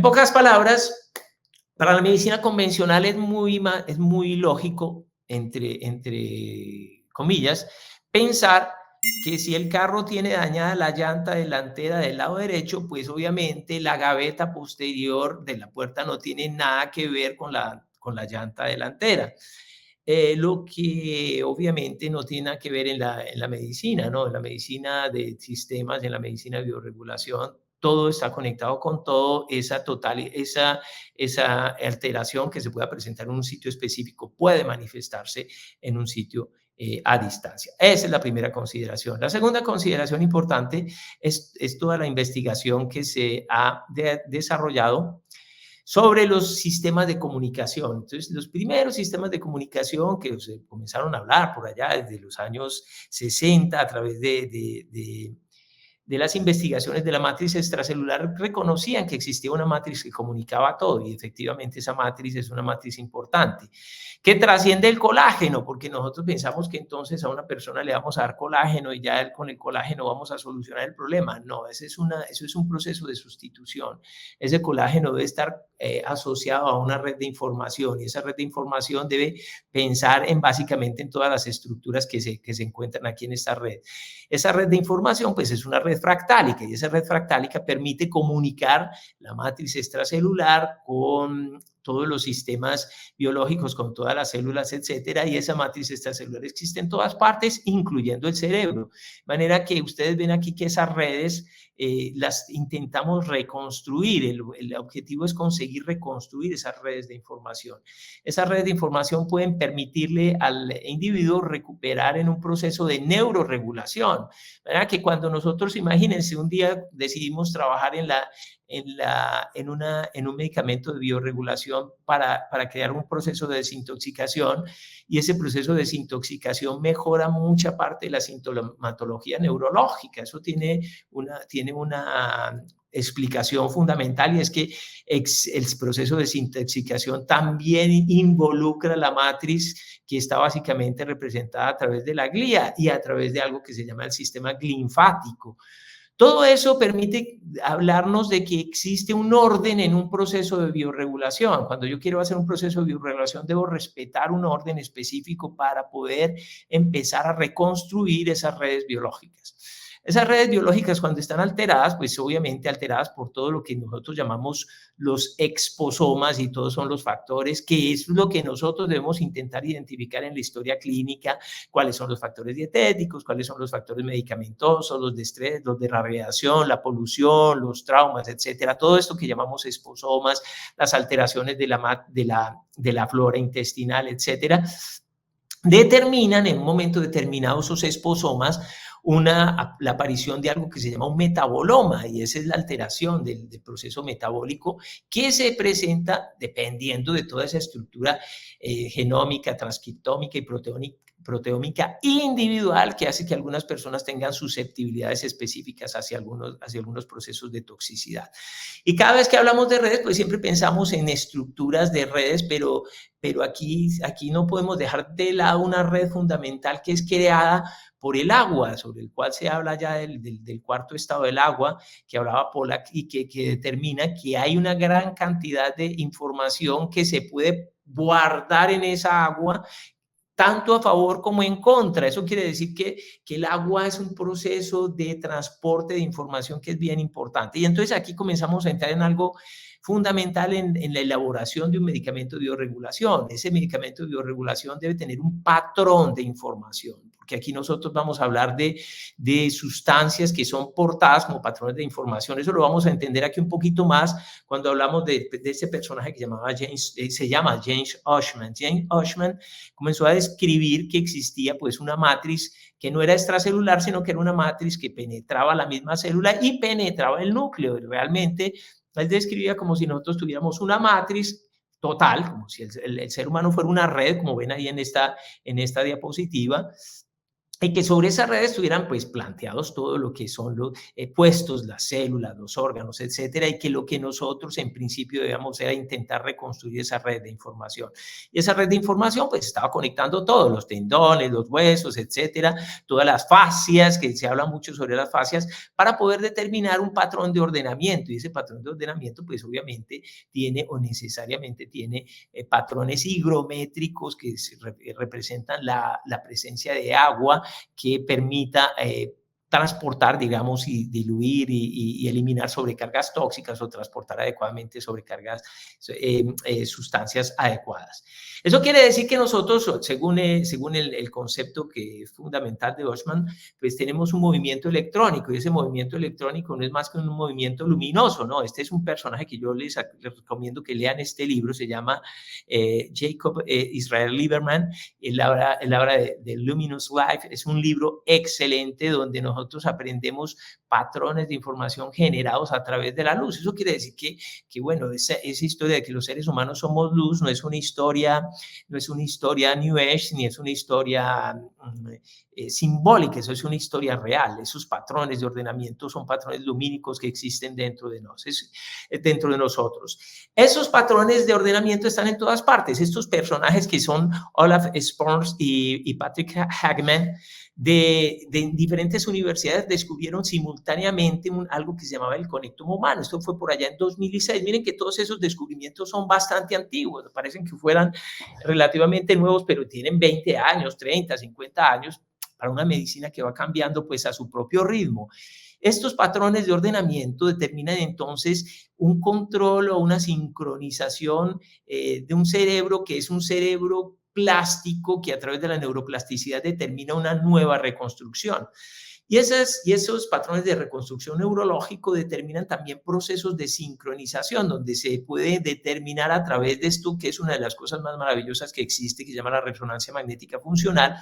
pocas palabras, para la medicina convencional es muy lógico, entre comillas, pensar que si el carro tiene dañada la llanta delantera del lado derecho, pues obviamente la gaveta posterior de la puerta no tiene nada que ver con la llanta delantera. Lo que obviamente no tiene nada que ver en la medicina, ¿no? En la medicina de sistemas, en la medicina de bioregulación, todo está conectado con todo, esa alteración que se pueda presentar en un sitio específico puede manifestarse en un sitio a distancia. Esa es la primera consideración. La segunda consideración importante es toda la investigación que se ha desarrollado sobre los sistemas de comunicación. Entonces, los primeros sistemas de comunicación que se comenzaron a hablar por allá desde los años 60 a través de las investigaciones de la matriz extracelular reconocían que existía una matriz que comunicaba todo y efectivamente esa matriz es una matriz importante que trasciende el colágeno, porque nosotros pensamos que entonces a una persona le vamos a dar colágeno y ya con el colágeno vamos a solucionar el problema. No, eso es un proceso de sustitución. Ese colágeno debe estar asociado a una red de información y esa red de información debe pensar básicamente en todas las estructuras que se encuentran aquí en esta red. Esa red de información pues es una red fractálica y esa red fractálica permite comunicar la matriz extracelular con todos los sistemas biológicos, con todas las células, etcétera, y esa matriz extracelular existe en todas partes, incluyendo el cerebro. De manera que ustedes ven aquí que esas redes las intentamos reconstruir. El objetivo es conseguir reconstruir esas redes de información. Esas redes de información pueden permitirle al individuo recuperar en un proceso de neuroregulación. ¿Verdad? Que cuando nosotros, imagínense, un día decidimos trabajar en un medicamento de bioregulación para crear un proceso de desintoxicación y ese proceso de desintoxicación mejora mucha parte de la sintomatología neurológica. Eso tiene una explicación fundamental y es que el proceso de desintoxicación también involucra la matriz que está básicamente representada a través de la glía y a través de algo que se llama el sistema linfático. Todo eso permite hablarnos de que existe un orden en un proceso de bioregulación. Cuando yo quiero hacer un proceso de bioregulación, debo respetar un orden específico para poder empezar a reconstruir esas redes biológicas. Esas redes biológicas, cuando están alteradas, pues obviamente alteradas por todo lo que nosotros llamamos los exposomas y todos son los factores, que es lo que nosotros debemos intentar identificar en la historia clínica, cuáles son los factores dietéticos, cuáles son los factores medicamentosos, los de estrés, los de radiación, la polución, los traumas, etcétera. Todo esto que llamamos exposomas, las alteraciones de la flora intestinal, etcétera, determinan en un momento determinado esos exposomas la aparición de algo que se llama un metaboloma y esa es la alteración del proceso metabólico que se presenta dependiendo de toda esa estructura genómica, transcriptómica y proteómica individual que hace que algunas personas tengan susceptibilidades específicas hacia algunos procesos de toxicidad. Y cada vez que hablamos de redes, pues siempre pensamos en estructuras de redes, pero aquí no podemos dejar de lado una red fundamental que es creada por el agua, sobre el cual se habla ya del cuarto estado del agua, que hablaba Pollack, y que determina que hay una gran cantidad de información que se puede guardar en esa agua, tanto a favor como en contra. Eso quiere decir que el agua es un proceso de transporte de información que es bien importante. Y entonces aquí comenzamos a entrar en algo fundamental en la elaboración de un medicamento de bioregulación. Ese medicamento de bioregulación debe tener un patrón de información, porque aquí nosotros vamos a hablar de sustancias que son portadas como patrones de información. Eso lo vamos a entender aquí un poquito más cuando hablamos de ese personaje que se llama James Ushman. James Ushman comenzó a describir que existía pues una matriz que no era extracelular, sino que era una matriz que penetraba la misma célula y penetraba el núcleo. Y realmente él describía como si nosotros tuviéramos una matriz total, como si el ser humano fuera una red, como ven ahí en esta diapositiva, y que sobre esas redes estuvieran pues planteados todo lo que son los puestos, las células, los órganos, etcétera, y que lo que nosotros en principio debíamos era intentar reconstruir esa red de información. Y esa red de información pues estaba conectando todos los tendones, los huesos, etcétera, todas las fascias, que se habla mucho sobre las fascias, para poder determinar un patrón de ordenamiento. Y ese patrón de ordenamiento pues obviamente tiene o necesariamente tiene patrones higrométricos que representan la presencia de agua que permita transportar, digamos, y diluir y eliminar sobrecargas tóxicas o transportar adecuadamente sobrecargas, sustancias adecuadas. Eso quiere decir que nosotros, según el concepto que es fundamental de Boltzmann, pues tenemos un movimiento electrónico y ese movimiento electrónico no es más que un movimiento luminoso, ¿no? Este es un personaje que yo les recomiendo que lean este libro, se llama Jacob Israel Lieberman, la obra de Luminous Life. Es un libro excelente donde nosotros aprendemos patrones de información generados a través de la luz. Eso quiere decir que bueno, esa historia de que los seres humanos somos luz no es una historia New Age, ni es una historia simbólica, eso es una historia real. Esos patrones de ordenamiento son patrones lumínicos que existen dentro de nosotros. Esos patrones de ordenamiento están en todas partes. Estos personajes que son Olaf Sporns y Patrick Hagman de diferentes universidades descubrieron simultáneamente algo que se llamaba el conectoma humano. Esto fue por allá en 2006. Miren que todos esos descubrimientos son bastante antiguos, parecen que fueran relativamente nuevos, pero tienen 20 años, 30, 50 años para una medicina que va cambiando pues a su propio ritmo. Estos patrones de ordenamiento determinan entonces un control o una sincronización de un cerebro que es un cerebro plástico que a través de la neuroplasticidad determina una nueva reconstrucción. Y esos patrones de reconstrucción neurológico determinan también procesos de sincronización, donde se puede determinar a través de esto, que es una de las cosas más maravillosas que existe, que se llama la resonancia magnética funcional,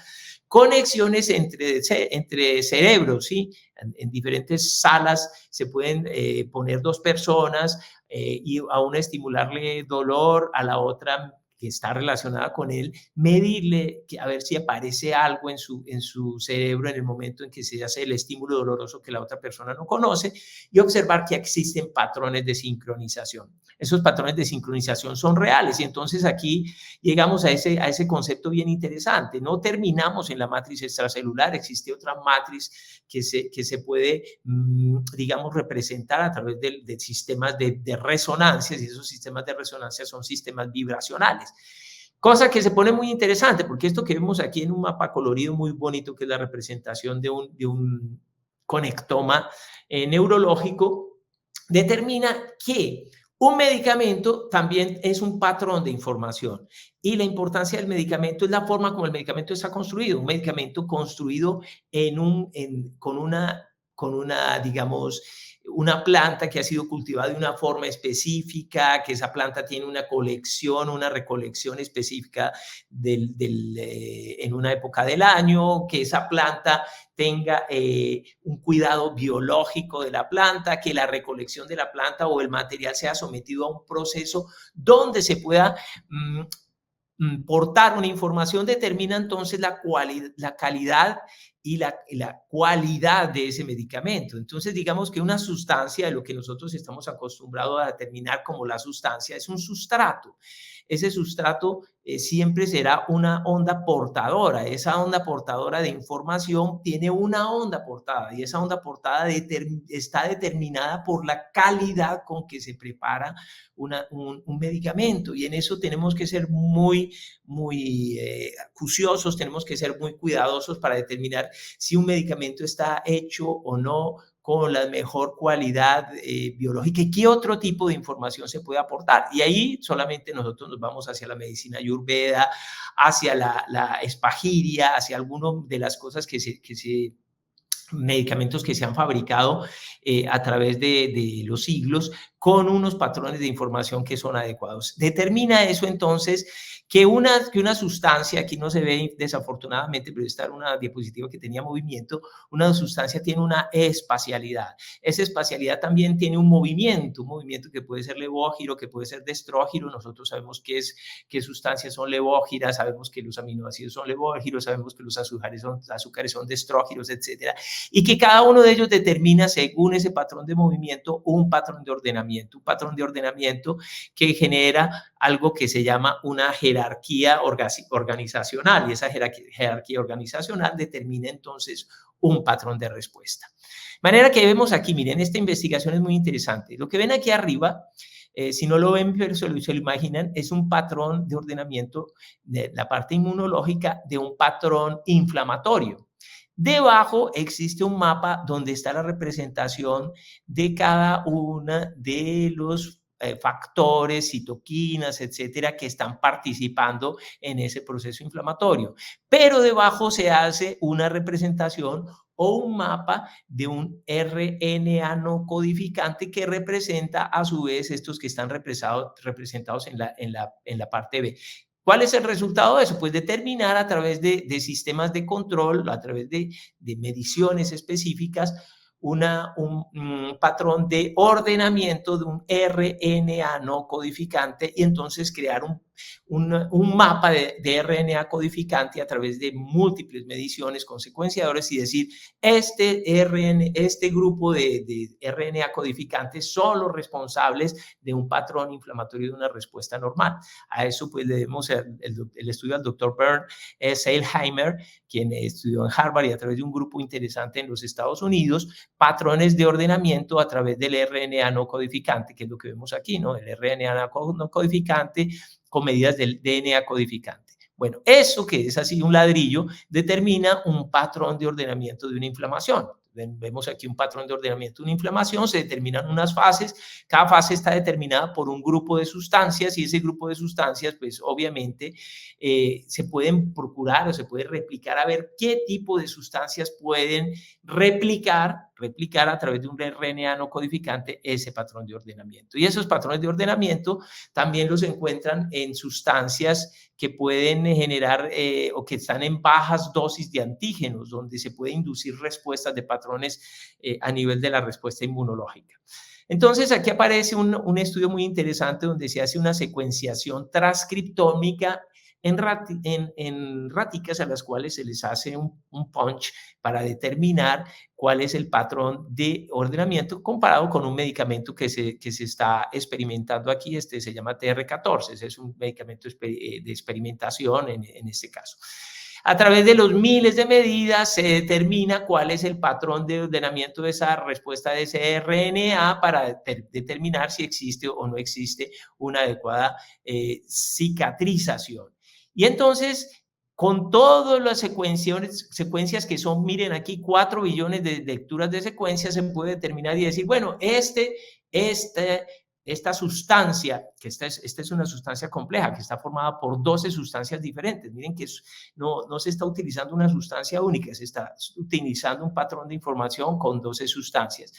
conexiones entre cerebros, ¿sí? En diferentes salas se pueden poner dos personas y a una estimularle dolor, a la otra que está relacionada con él, medirle a ver si aparece algo en su cerebro en el momento en que se hace el estímulo doloroso que la otra persona no conoce y observar que existen patrones de sincronización. Esos patrones de sincronización son reales y entonces aquí llegamos a ese concepto bien interesante. No terminamos en la matriz extracelular, existe otra matriz que se puede, digamos, representar a través de sistemas de resonancias, y esos sistemas de resonancia son sistemas vibracionales. Cosa que se pone muy interesante, porque esto que vemos aquí en un mapa colorido muy bonito, que es la representación de un conectoma neurológico, determina que un medicamento también es un patrón de información y la importancia del medicamento es la forma como el medicamento está construido. Un medicamento construido con una, digamos, una planta que ha sido cultivada de una forma específica, que esa planta tiene una colección, una recolección específica en una época del año, que esa planta tenga un cuidado biológico de la planta, que la recolección de la planta o el material sea sometido a un proceso donde se pueda portar una información, determina entonces la calidad y la cualidad de ese medicamento. Entonces, digamos que una sustancia, de lo que nosotros estamos acostumbrados a determinar como la sustancia, es un sustrato. Ese sustrato siempre será una onda portadora. Esa onda portadora de información tiene una onda portada y esa onda portada está determinada por la calidad con que se prepara un medicamento, y en eso tenemos que ser muy acuciosos, tenemos que ser muy cuidadosos para determinar si un medicamento está hecho o no con la mejor cualidad biológica y qué otro tipo de información se puede aportar. Y ahí solamente nosotros nos vamos hacia la medicina ayurveda, hacia la espagiria, hacia algunas de las cosas medicamentos que se han fabricado a través de los siglos con unos patrones de información que son adecuados. Determina eso entonces que una sustancia, aquí no se ve desafortunadamente, pero está en una diapositiva que tenía movimiento, una sustancia tiene una espacialidad. Esa espacialidad también tiene un movimiento que puede ser levógiro, que puede ser destrógiro. Nosotros sabemos qué sustancias son levógiras, sabemos que los aminoácidos son levógiros, sabemos que los azúcares son destrógiros, etcétera, y que cada uno de ellos determina, según ese patrón de movimiento, un patrón de ordenamiento que genera algo que se llama una jerarquía organizacional, y esa jerarquía organizacional determina entonces un patrón de respuesta. De manera que vemos aquí, miren, esta investigación es muy interesante. Lo que ven aquí arriba, si no lo ven, pero se lo imaginan, es un patrón de ordenamiento de la parte inmunológica de un patrón inflamatorio. Debajo existe un mapa donde está la representación de cada una de los factores, citoquinas, etcétera, que están participando en ese proceso inflamatorio. Pero debajo se hace una representación o un mapa de un RNA no codificante que representa a su vez estos que están representados en la parte B. ¿Cuál es el resultado de eso? Pues determinar a través de sistemas de control, a través de mediciones específicas, un patrón de ordenamiento de un RNA no codificante y entonces crear un mapa de RNA codificante a través de múltiples mediciones con secuenciadores y decir, este grupo de RNA codificantes son los responsables de un patrón inflamatorio de una respuesta normal. A eso pues le debemos el estudio al doctor Bernd Seilheimer, quien estudió en Harvard y a través de un grupo interesante en los Estados Unidos, patrones de ordenamiento a través del RNA no codificante, que es lo que vemos aquí, ¿no? El RNA no codificante con medidas del DNA codificante. Bueno, eso que es así un ladrillo determina un patrón de ordenamiento de una inflamación. Vemos aquí un patrón de ordenamiento de una inflamación, se determinan unas fases, cada fase está determinada por un grupo de sustancias y ese grupo de sustancias, pues obviamente se pueden procurar o se puede replicar a ver qué tipo de sustancias pueden replicar a través de un RNA no codificante ese patrón de ordenamiento. Y esos patrones de ordenamiento también los encuentran en sustancias que pueden generar o que están en bajas dosis de antígenos, donde se puede inducir respuestas de patrones a nivel de la respuesta inmunológica. Entonces, aquí aparece un estudio muy interesante donde se hace una secuenciación transcriptómica en raticas a las cuales se les hace un punch para determinar cuál es el patrón de ordenamiento comparado con un medicamento que se está experimentando aquí. Este se llama TR14, ese es un medicamento de experimentación en este caso. A través de los miles de medidas se determina cuál es el patrón de ordenamiento de esa respuesta de ese RNA para determinar si existe o no existe una adecuada cicatrización. Y entonces, con todas las secuencias que son, miren aquí, 4 billones de lecturas de secuencias, se puede determinar y decir, bueno, esta sustancia, que esta es una sustancia compleja, que está formada por 12 sustancias diferentes. Miren que no se está utilizando una sustancia única, se está utilizando un patrón de información con 12 sustancias.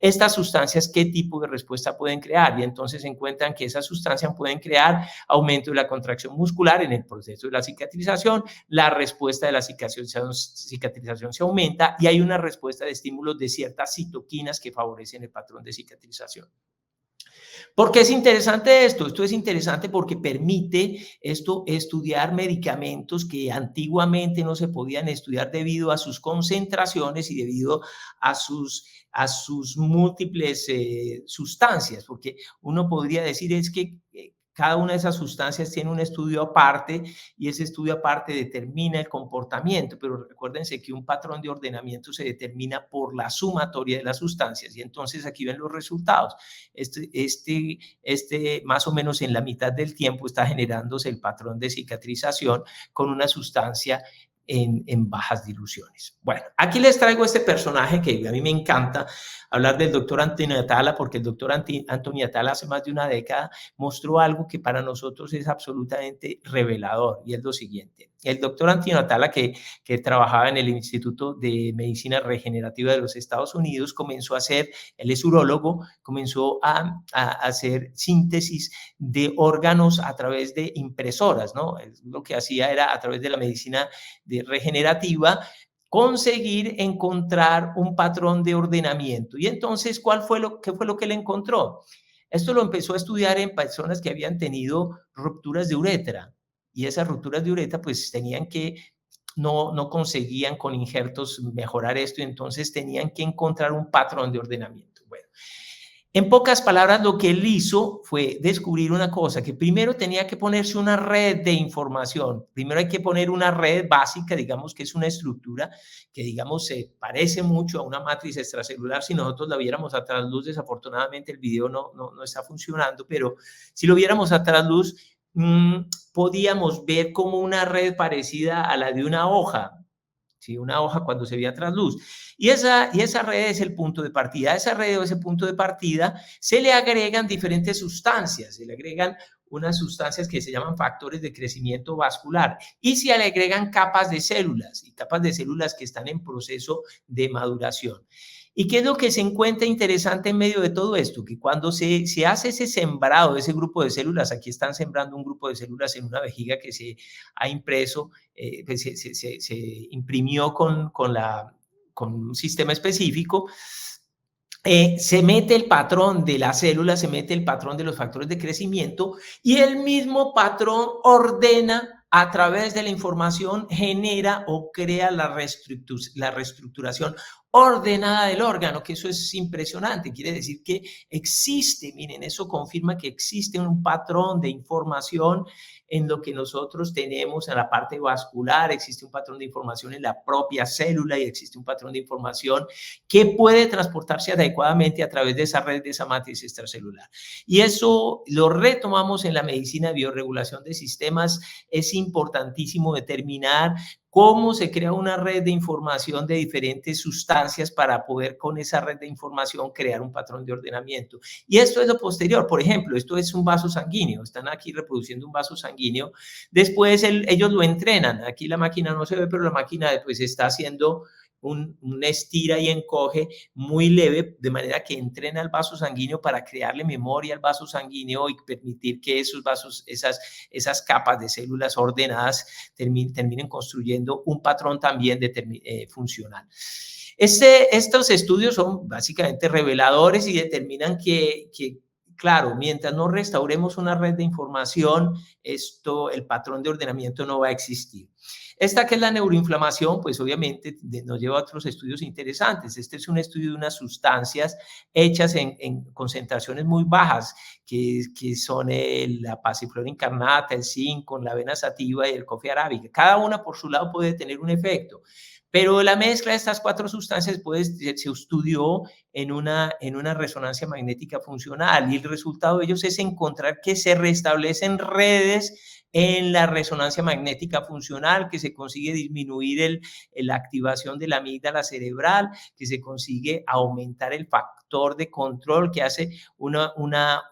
Estas sustancias, ¿qué tipo de respuesta pueden crear? Y entonces encuentran que esas sustancias pueden crear aumento de la contracción muscular en el proceso de la cicatrización, la respuesta de la cicatrización se aumenta y hay una respuesta de estímulos de ciertas citoquinas que favorecen el patrón de cicatrización. ¿Por qué es interesante esto? Esto es interesante porque permite estudiar medicamentos que antiguamente no se podían estudiar debido a sus concentraciones y debido a sus múltiples sustancias, porque uno podría decir es que cada una de esas sustancias tiene un estudio aparte y ese estudio aparte determina el comportamiento, pero recuérdense que un patrón de ordenamiento se determina por la sumatoria de las sustancias y entonces aquí ven los resultados. Más o menos en la mitad del tiempo está generándose el patrón de cicatrización con una sustancia en bajas diluciones. Bueno, aquí les traigo este personaje que a mí me encanta hablar del doctor Antonio Atala, porque el doctor Antonio Atala hace más de una década mostró algo que para nosotros es absolutamente revelador, y es lo siguiente. El doctor Antonio Atala, que trabajaba en el Instituto de Medicina Regenerativa de los Estados Unidos, comenzó a hacer, él es urólogo, comenzó a hacer síntesis de órganos a través de impresoras, ¿no? Lo que hacía era a través de la medicina regenerativa, conseguir encontrar un patrón de ordenamiento. Y entonces, ¿qué fue lo que él encontró? Esto lo empezó a estudiar en personas que habían tenido rupturas de uretra, y esas rupturas de uretra pues tenían que, no conseguían con injertos mejorar esto, y entonces tenían que encontrar un patrón de ordenamiento. Bueno, en pocas palabras, lo que él hizo fue descubrir una cosa, que primero tenía que ponerse una red de información. Primero hay que poner una red básica, digamos que es una estructura que, digamos, se parece mucho a una matriz extracelular. Si nosotros la viéramos a trasluz, desafortunadamente el video no está funcionando, pero si lo viéramos a trasluz, podíamos ver como una red parecida a la de una hoja. ¿Sí? Una hoja cuando se ve a trasluz. Y esa red es el punto de partida. A esa red o ese punto de partida se le agregan diferentes sustancias. Se le agregan unas sustancias que se llaman factores de crecimiento vascular, y se le agregan capas de células, y capas de células que están en proceso de maduración. ¿Y qué es lo que se encuentra interesante en medio de todo esto? Que cuando se hace ese sembrado de ese grupo de células, aquí están sembrando un grupo de células en una vejiga que se ha impreso, pues se imprimió con un sistema específico. Se mete el patrón de la célula, se mete el patrón de los factores de crecimiento, y el mismo patrón ordena a través de la información, genera o crea la reestructuración ordenada del órgano, que eso es impresionante. Quiere decir que existe, miren, eso confirma que existe un patrón de información en lo que nosotros tenemos en la parte vascular, existe un patrón de información en la propia célula, y existe un patrón de información que puede transportarse adecuadamente a través de esa red, de esa matriz extracelular. Y eso lo retomamos en la medicina de bioregulación de sistemas. Es importantísimo determinar cómo se crea una red de información de diferentes sustancias para poder con esa red de información crear un patrón de ordenamiento. Y esto es lo posterior. Por ejemplo, esto es un vaso sanguíneo. Están aquí reproduciendo un vaso sanguíneo. Después ellos lo entrenan. Aquí la máquina no se ve, pero la máquina pues está haciendo un estira y encoge muy leve, de manera que entrena el vaso sanguíneo para crearle memoria al vaso sanguíneo y permitir que esos vasos, esas capas de células ordenadas terminen construyendo un patrón también funcional. Estos estudios son básicamente reveladores y determinan que claro, mientras no restauremos una red de información, el patrón de ordenamiento no va a existir. Esta que es la neuroinflamación, pues obviamente nos lleva a otros estudios interesantes. Este es un estudio de unas sustancias hechas en concentraciones muy bajas, que son la pasiflora incarnata, el zinc, con la avena sativa y el coffea arábica. Cada una por su lado puede tener un efecto, pero la mezcla de estas cuatro sustancias se estudió en una resonancia magnética funcional, y el resultado de ellos es encontrar que se restablecen redes en la resonancia magnética funcional, que se consigue disminuir la activación de la amígdala cerebral, que se consigue aumentar el factor de control que hace una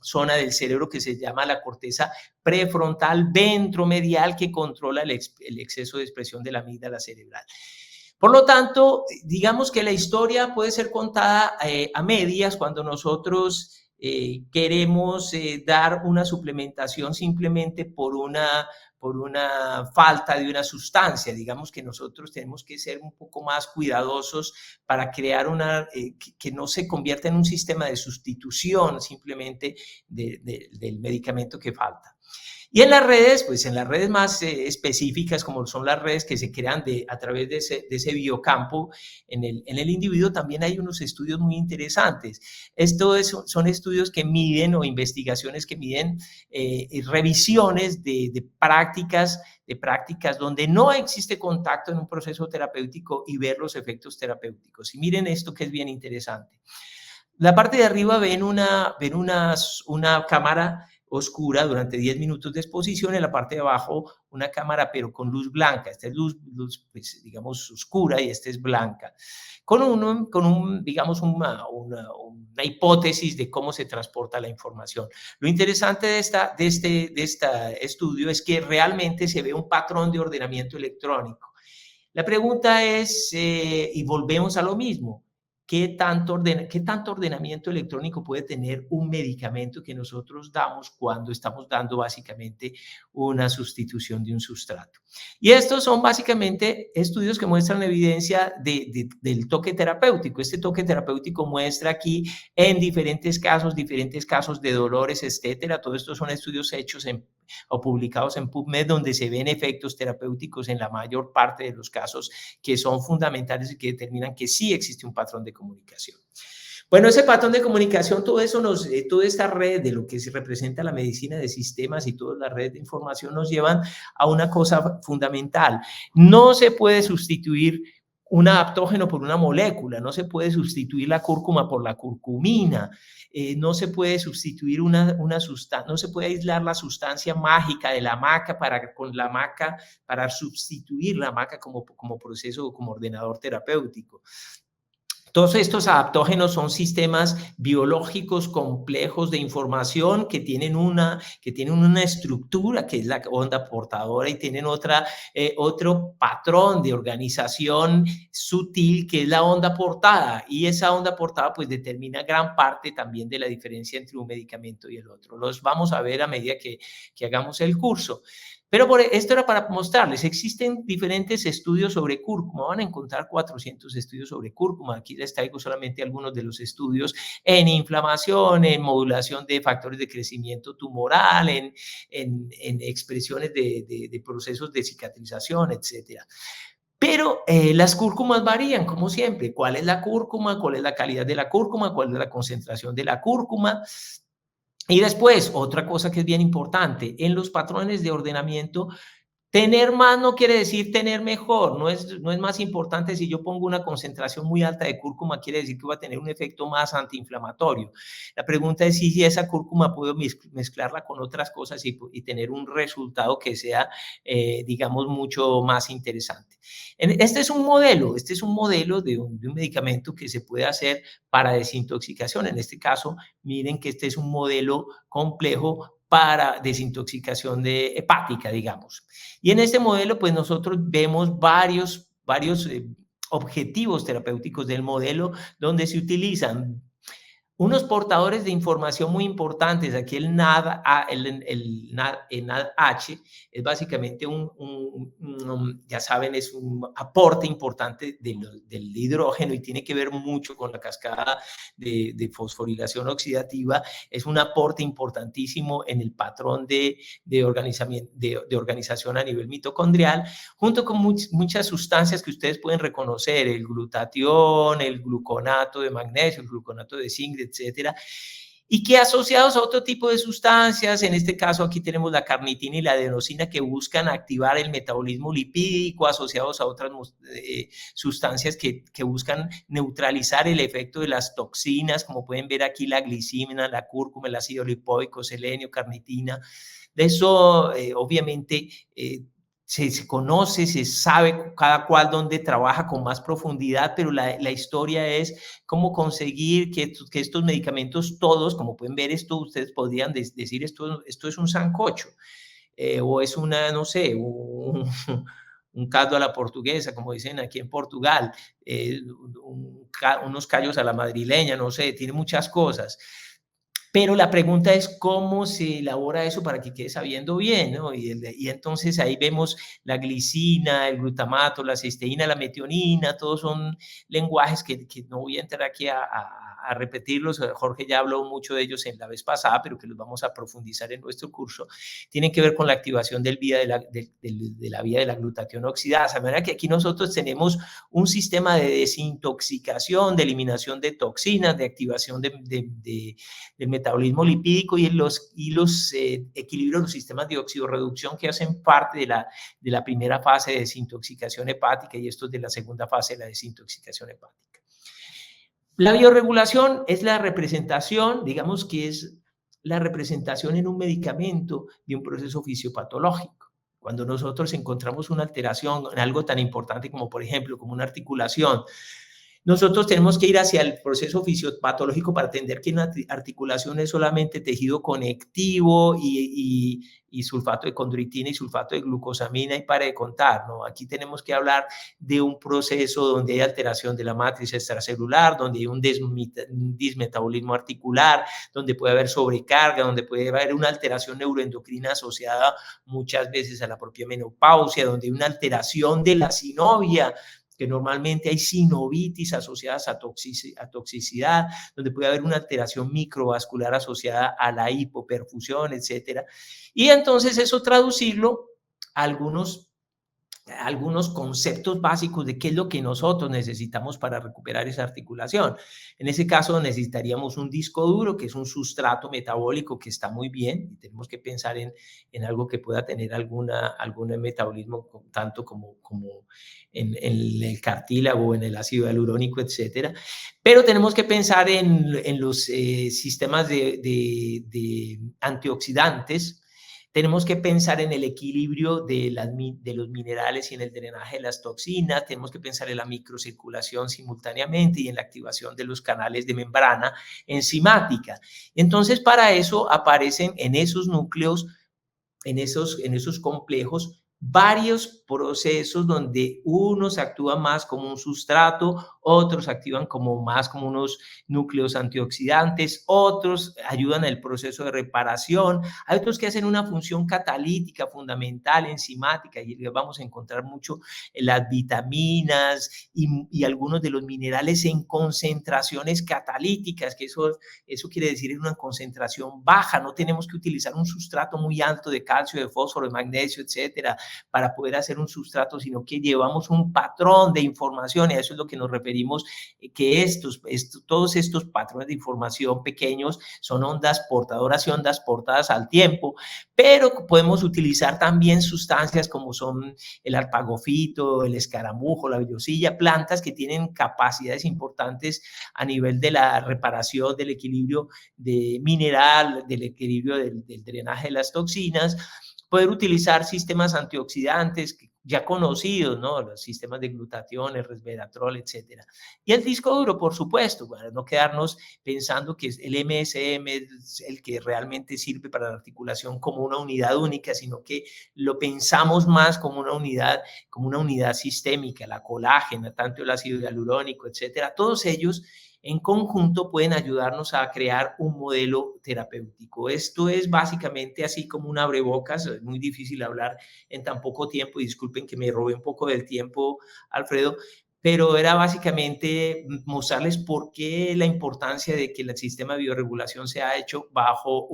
zona del cerebro que se llama la corteza prefrontal ventromedial, que controla el exceso de expresión de la amígdala cerebral. Por lo tanto, digamos que la historia puede ser contada a medias cuando nosotros queremos dar una suplementación simplemente por una falta de una sustancia. Digamos que nosotros tenemos que ser un poco más cuidadosos para crear que no se convierta en un sistema de sustitución simplemente del medicamento que falta. Y en las redes, pues en las redes más específicas, como son las redes que se crean a través de ese biocampo en el individuo, también hay unos estudios muy interesantes. Son estudios que miden, o investigaciones que miden revisiones de prácticas donde no existe contacto en un proceso terapéutico, y ver los efectos terapéuticos. Y miren esto, que es bien interesante. La parte de arriba ven una cámara, oscura durante 10 minutos de exposición, en la parte de abajo una cámara pero con luz blanca. Esta es luz pues, digamos, oscura y esta es blanca. Digamos, una hipótesis de cómo se transporta la información. Lo interesante de este estudio es que realmente se ve un patrón de ordenamiento electrónico. La pregunta es, y volvemos a lo mismo, ¿qué tanto ordenamiento electrónico puede tener un medicamento que nosotros damos cuando estamos dando básicamente una sustitución de un sustrato? Y estos son básicamente estudios que muestran evidencia del toque terapéutico. Este toque terapéutico muestra aquí en diferentes casos de dolores, etcétera. Todo esto son estudios hechos o publicados en PubMed, donde se ven efectos terapéuticos en la mayor parte de los casos que son fundamentales y que determinan que sí existe un patrón de comunicación. Bueno, ese patrón de comunicación, toda esta red de lo que se representa la medicina de sistemas y toda la red de información nos llevan a una cosa fundamental. No se puede sustituir un adaptógeno por una molécula, no se puede sustituir la cúrcuma por la curcumina, no se puede sustituir una sustancia, no se puede aislar la sustancia mágica de la maca para sustituir la maca como proceso, como ordenador terapéutico. Todos estos adaptógenos son sistemas biológicos complejos de información que tienen una estructura que es la onda portadora y tienen otro patrón de organización sutil que es la onda portada, y esa onda portada pues determina gran parte también de la diferencia entre un medicamento y el otro. Los vamos a ver a medida que hagamos el curso. Pero esto era para mostrarles, existen diferentes estudios sobre cúrcuma, van a encontrar 400 estudios sobre cúrcuma. Aquí les traigo solamente algunos de los estudios en inflamación, en modulación de factores de crecimiento tumoral, en expresiones de procesos de cicatrización, etcétera. Pero las cúrcumas varían, como siempre. ¿Cuál es la cúrcuma? ¿Cuál es la calidad de la cúrcuma? ¿Cuál es la concentración de la cúrcuma? Y después, otra cosa que es bien importante, en los patrones de ordenamiento, tener más no quiere decir tener mejor, no es más importante si yo pongo una concentración muy alta de cúrcuma, quiere decir que va a tener un efecto más antiinflamatorio. La pregunta es si esa cúrcuma puedo mezclarla con otras cosas y tener un resultado que sea, digamos, mucho más interesante. Este es un modelo de un medicamento que se puede hacer para desintoxicación. En este caso, miren que este es un modelo complejo para desintoxicación hepática, digamos. Y en este modelo, pues nosotros vemos varios objetivos terapéuticos del modelo donde se utilizan unos portadores de información muy importantes. Aquí el NAD-H es básicamente ya saben, es un aporte importante del hidrógeno y tiene que ver mucho con la cascada de fosforilación oxidativa. Es un aporte importantísimo en el patrón de organización a nivel mitocondrial, junto con muchas sustancias que ustedes pueden reconocer, el glutatión, el gluconato de magnesio, el gluconato de zinc, etcétera, y que asociados a otro tipo de sustancias, en este caso aquí tenemos la carnitina y la adenosina, que buscan activar el metabolismo lipídico, asociados a otras sustancias que buscan neutralizar el efecto de las toxinas, como pueden ver aquí la glicina, la cúrcuma, el ácido lipoico, selenio, carnitina. De eso, obviamente, se conoce, se sabe cada cual dónde trabaja con más profundidad, pero la historia es cómo conseguir que estos medicamentos todos, como pueden ver, ustedes podrían decir esto es un sancocho, o es no sé, un caldo a la portuguesa, como dicen aquí en Portugal, unos callos a la madrileña, no sé, tiene muchas cosas. Pero la pregunta es cómo se elabora eso para que quede sabiendo bien, ¿no? Y entonces ahí vemos la glicina, el glutamato, la cisteína, la metionina, todos son lenguajes que no voy a entrar aquí a repetirlos. Jorge ya habló mucho de ellos en la vez pasada, pero que los vamos a profundizar en nuestro curso. Tienen que ver con la activación de la vía de la glutatión oxidasa. De manera que aquí nosotros tenemos un sistema de desintoxicación, de eliminación de toxinas, de activación del metabolismo lipídico y los equilibrios, los sistemas de oxidorreducción que hacen parte de la primera fase de desintoxicación hepática, y estos de la segunda fase de la desintoxicación hepática. La biorregulación es la representación, digamos que es la representación en un medicamento de un proceso fisiopatológico. Cuando nosotros encontramos una alteración en algo tan importante como, por ejemplo, como una articulación, nosotros tenemos que ir hacia el proceso fisiopatológico para entender que una articulación es solamente tejido conectivo y sulfato de condroitina y sulfato de glucosamina y para de contar, ¿no? Aquí tenemos que hablar de un proceso donde hay alteración de la matriz extracelular, donde hay un dismetabolismo articular, donde puede haber sobrecarga, donde puede haber una alteración neuroendocrina asociada muchas veces a la propia menopausia, donde hay una alteración de la sinovia, que normalmente hay sinovitis asociadas a toxicidad, donde puede haber una alteración microvascular asociada a la hipoperfusión, etcétera. Y entonces eso traducirlo a algunos conceptos básicos de qué es lo que nosotros necesitamos para recuperar esa articulación. En ese caso necesitaríamos un disco duro, que es un sustrato metabólico que está muy bien, y tenemos que pensar en algo que pueda tener algún metabolismo tanto como en el cartílago, en el ácido hialurónico, etcétera. Pero tenemos que pensar en los sistemas de antioxidantes. Tenemos que pensar en el equilibrio de los minerales y en el drenaje de las toxinas. Tenemos que pensar en la microcirculación simultáneamente y en la activación de los canales de membrana enzimática. Entonces, para eso aparecen en esos núcleos, en esos complejos, varios procesos donde unos actúan más como un sustrato, otros activan más como unos núcleos antioxidantes, otros ayudan al proceso de reparación, hay otros que hacen una función catalítica fundamental, enzimática, y vamos a encontrar mucho en las vitaminas y algunos de los minerales en concentraciones catalíticas, que eso quiere decir en una concentración baja, no tenemos que utilizar un sustrato muy alto de calcio, de fósforo, de magnesio, etcétera, para poder hacer un sustrato, sino que llevamos un patrón de información, y a eso es lo que nos referimos, que todos estos patrones de información pequeños son ondas portadoras y ondas portadas al tiempo, pero podemos utilizar también sustancias como son el arpagofito, el escaramujo, la villosilla, plantas que tienen capacidades importantes a nivel de la reparación, del equilibrio de mineral, del equilibrio del drenaje de las toxinas, poder utilizar sistemas antioxidantes ya conocidos, ¿no? Los sistemas de glutatión, el resveratrol, etcétera. Y el disco duro, por supuesto, para no quedarnos pensando que el MSM es el que realmente sirve para la articulación como una unidad única, sino que lo pensamos más como una unidad sistémica, la colágena, tanto el ácido hialurónico, etcétera. Todos ellos en conjunto pueden ayudarnos a crear un modelo terapéutico. Esto es básicamente así como un abrebocas, es muy difícil hablar en tan poco tiempo, y disculpen que me robé un poco del tiempo, Alfredo, pero era básicamente mostrarles por qué la importancia de que el sistema de bioregulación se ha hecho bajo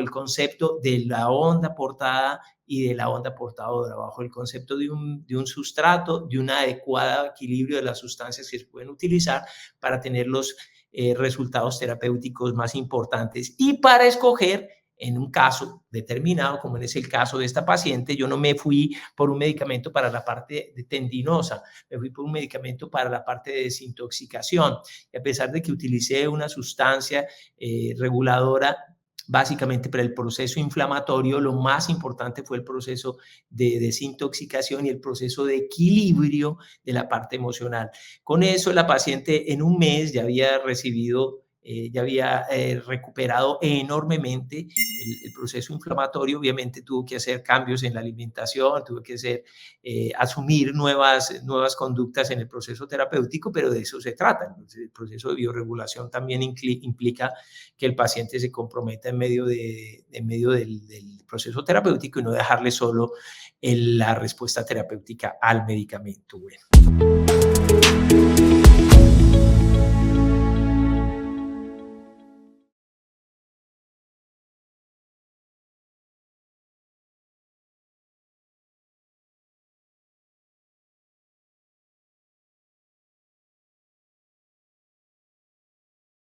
el concepto de la onda portada y de la onda portadora, bajo el concepto de un sustrato, de un adecuado equilibrio de las sustancias que se pueden utilizar para tener los resultados terapéuticos más importantes. Y para escoger, en un caso determinado, como es el caso de esta paciente, yo no me fui por un medicamento para la parte de tendinosa, me fui por un medicamento para la parte de desintoxicación. Y a pesar de que utilicé una sustancia reguladora, básicamente para el proceso inflamatorio, lo más importante fue el proceso de desintoxicación y el proceso de equilibrio de la parte emocional. Con eso, la paciente en un mes ya había recuperado enormemente el proceso inflamatorio. Obviamente tuvo que hacer cambios en la alimentación, tuvo que asumir nuevas conductas en el proceso terapéutico, pero de eso se trata. El proceso de bioregulación también implica que el paciente se comprometa en medio del proceso terapéutico y no dejarle solo la respuesta terapéutica al medicamento. Bueno.